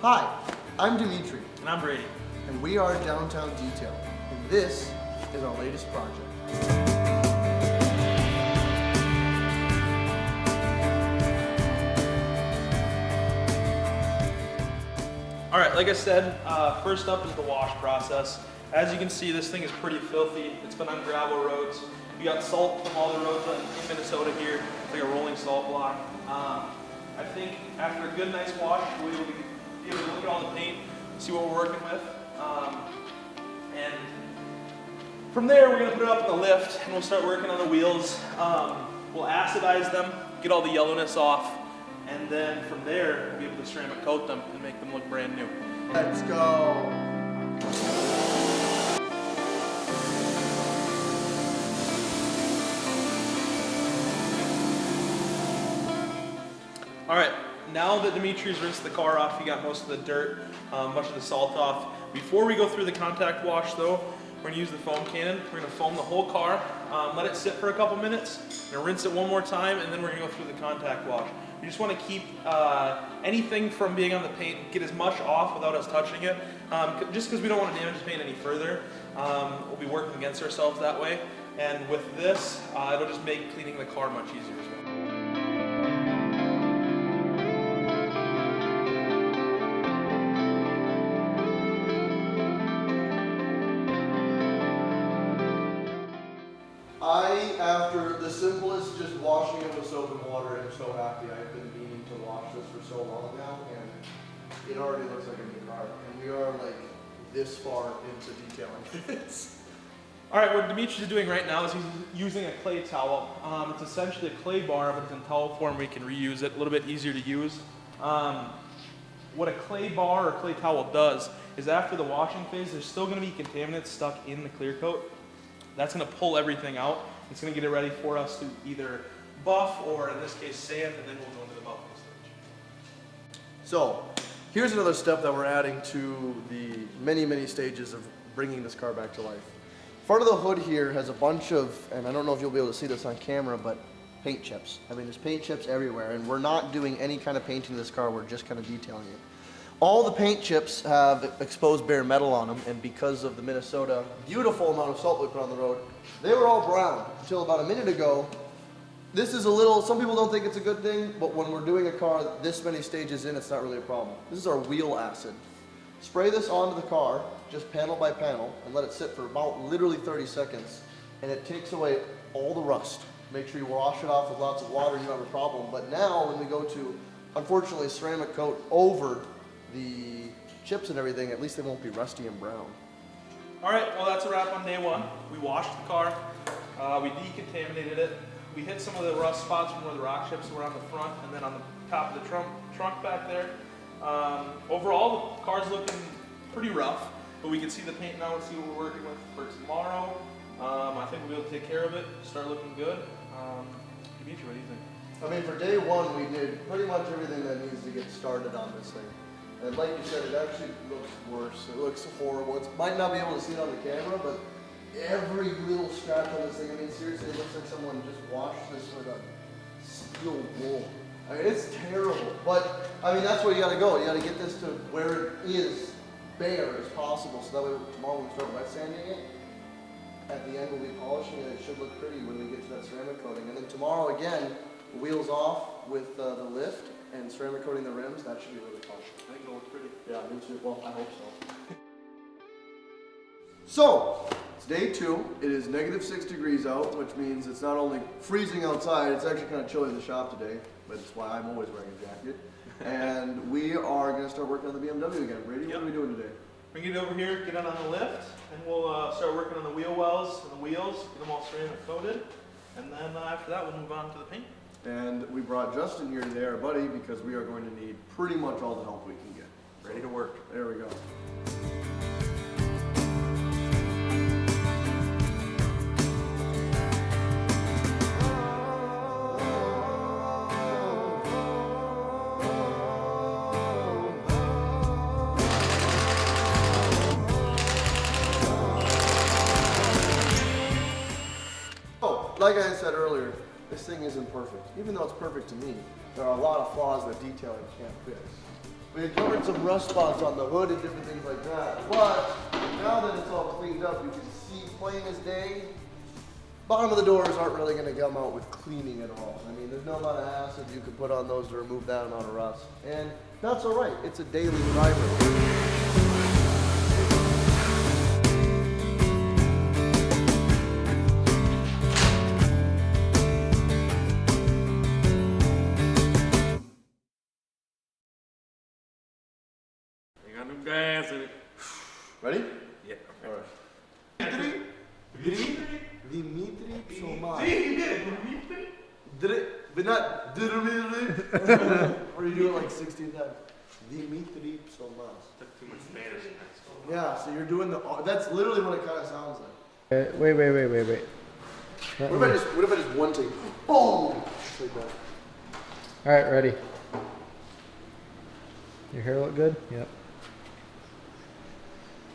Hi, I'm Dimitri. And I'm Brady. And we are Downtown Detail. And this is our latest project. All right, like I said, first up is the wash process. As you can see, this thing is pretty filthy. It's been on gravel roads. We got salt from all the roads in Minnesota here. It's like a rolling salt block. I think after a good, nice wash, we'll be able to look at all the paint, see what we're working with. And from there, we're gonna put it up in the lift and we'll start working on the wheels. We'll acidize them, get all the yellowness off, and then from there, we'll be able to ceramic coat them and make them look brand new. Let's go. All right, now that Dimitri's rinsed the car off, he got most of the dirt, much of the salt off. Before we go through the contact wash though, we're gonna use the foam cannon. We're gonna foam the whole car, let it sit for a couple minutes, we're gonna rinse it one more time, and then we're gonna go through the contact wash. We just wanna keep anything from being on the paint, get as much off without us touching it, just because we don't wanna damage the paint any further. We'll be working against ourselves that way. And with this, it'll just make cleaning the car much easier as well. After the simplest, just washing it with soap and water, I'm so happy. I've been meaning to wash this for so long now, and it already looks like a new car. And we are like this far into detailing this. All right, what Dimitri's doing right now is he's using a clay towel. It's essentially a clay bar, but it's in towel form. We can reuse it, a little bit easier to use. What a clay bar or clay towel does is after the washing phase, there's still gonna be contaminants stuck in the clear coat. That's gonna pull everything out. It's gonna get it ready for us to either buff or in this case sand, and then we'll go into the buffing stage. So here's another step that we're adding to the many, many stages of bringing this car back to life. Front of the hood here has a bunch of, and I don't know if you'll be able to see this on camera, but paint chips. I mean, there's paint chips everywhere, and we're not doing any kind of painting to this car, we're just kind of detailing it. All the paint chips have exposed bare metal on them, and because of the Minnesota beautiful amount of salt we put on the road, they were all brown until about a minute ago. This is a little, some people don't think it's a good thing, but when we're doing a car this many stages in, it's not really a problem. This is our wheel acid. Spray this onto the car, just panel by panel, and let it sit for about literally 30 seconds, and it takes away all the rust. Make sure you wash it off with lots of water, you don't have a problem. But now when we go to, unfortunately, ceramic coat over the chips and everything, at least they won't be rusty and brown. All right, well that's a wrap on day one. We washed the car, we decontaminated it. We hit some of the rust spots from where the rock chips were on the front and then on the top of the trunk back there. Overall, the car's looking pretty rough, but we can see the paint now and see what we're working with for tomorrow. I think we'll be able to take care of it, start looking good. Dimitri, what do you think? I mean, for day one, we did pretty much everything that needs to get started on this thing. And like you said, it actually looks worse. It looks horrible. It might not be able to see it on the camera, but every little scratch on this thing, I mean, seriously, it looks like someone just washed this with a steel wool. I mean, it's terrible. But, I mean, that's where you gotta go. You gotta get this to where it is bare as possible, so that way tomorrow when we start wet sanding it, at the end we'll be polishing it. It should look pretty when we get to that ceramic coating. And then tomorrow, again, wheels off with the lift and ceramic coating the rims. That should be really fun. I think it'll look pretty. Yeah, me too. Well, I hope so. So, it's day two. It is -6 degrees out, which means it's not only freezing outside, it's actually kind of chilly in the shop today, but it's why I'm always wearing a jacket. And we are going to start working on the BMW again. Brady, what are we doing today? We're going to get over here, get it on the lift, and we'll start working on the wheel wells and the wheels, get them all ceramic coated, and then after that we'll move on to the paint. And we brought Justin here today, our buddy, because we are going to need pretty much all the help we can get. Ready to work. There we go. Like I said earlier, this thing isn't perfect. Even though it's perfect to me, there are a lot of flaws that detailing can't fix. We had covered some rust spots on the hood and different things like that. But now that it's all cleaned up, you can see plain as day. Bottom of the doors aren't really going to come out with cleaning at all. I mean, there's no amount of acid you can put on those to remove that amount of rust. And that's all right. It's a daily driver. Got them gas in it. Ready? Yeah. All right. Dimitri Somas. But not or you do it like 16 times. Dimitri Somas. Took too much Spanish. Yeah, so you're doing that's literally what it kind of sounds like. Wait. What if I just one take? Boom! Just like that. All right, ready. Your hair look good? Yep.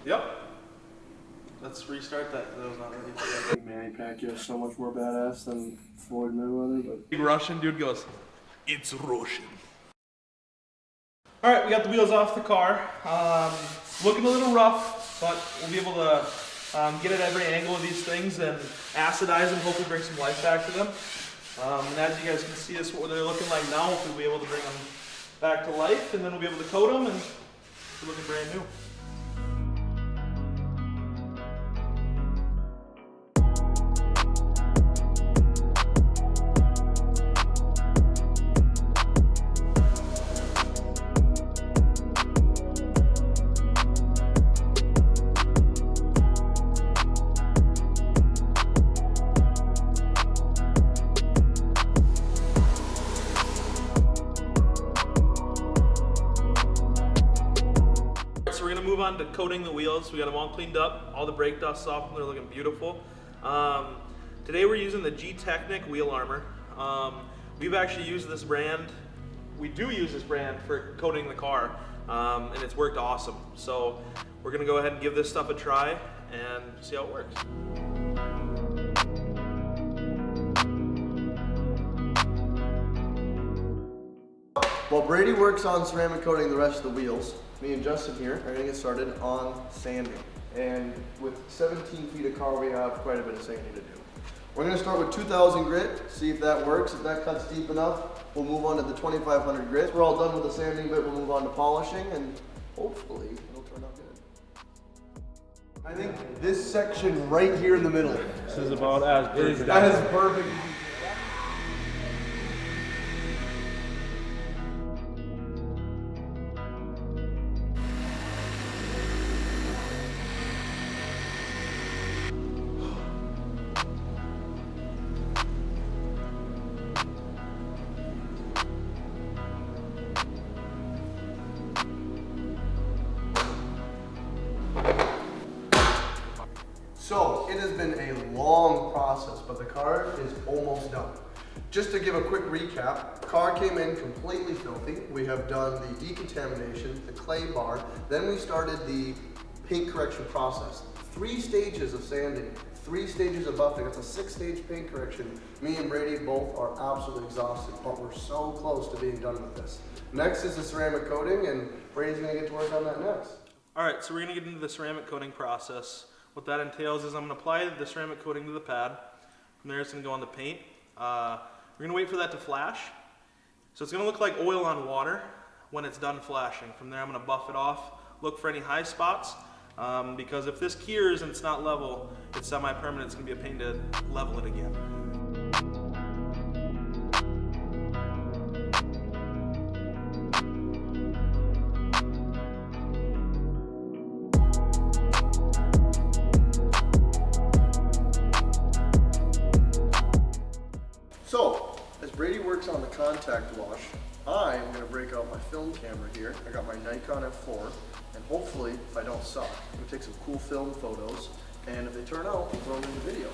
Yep. Let's restart that because I was not ready for that. Manny Pacquiao is so much more badass than Floyd Mayweather, but Big Russian dude goes, "It's Russian." All right, we got the wheels off the car. Looking a little rough, but we'll be able to get at every angle of these things and acidize them, hopefully bring some life back to them. And as you guys can see, this is what they're looking like now. Hopefully we'll be able to bring them back to life, and then we'll be able to coat them, and they're looking brand new. So we're gonna move on to coating the wheels. We got them all cleaned up, all the brake dust's off, and they're looking beautiful. Today we're using the G-Technic wheel armor. We've actually used this brand. We do use this brand for coating the car, and it's worked awesome. So we're gonna go ahead and give this stuff a try and see how it works. while Brady works on ceramic coating the rest of the wheels, me and Justin here are gonna get started on sanding. And with 17 feet of car, we have quite a bit of sanding to do. We're gonna start with 2000 grit, see if that works. If that cuts deep enough, we'll move on to the 2500 grit. We're all done with the sanding bit, we'll move on to polishing, and hopefully it'll turn out good. I think this section right here in the middle. This is about as perfect. That is perfect. So, it has been a long process, but the car is almost done. Just to give a quick recap, the car came in completely filthy. We have done the decontamination, the clay bar, then we started the paint correction process. 3 stages of sanding, 3 stages of buffing. It's a 6-stage paint correction. Me and Brady both are absolutely exhausted, but we're so close to being done with this. Next is the ceramic coating, and Brady's gonna get to work on that next. All right, so we're gonna get into the ceramic coating process. What that entails is I'm gonna apply the ceramic coating to the pad. From there it's gonna go on the paint. We're gonna wait for that to flash. So it's gonna look like oil on water when it's done flashing. From there I'm gonna buff it off, look for any high spots, because if this cures and it's not level, it's semi-permanent, it's gonna be a pain to level it again. So, as Brady works on the contact wash, I'm going to break out my film camera here. I got my Nikon F4, and hopefully, if I don't suck, I'm going to take some cool film photos, and if they turn out, we'll throw them in the video.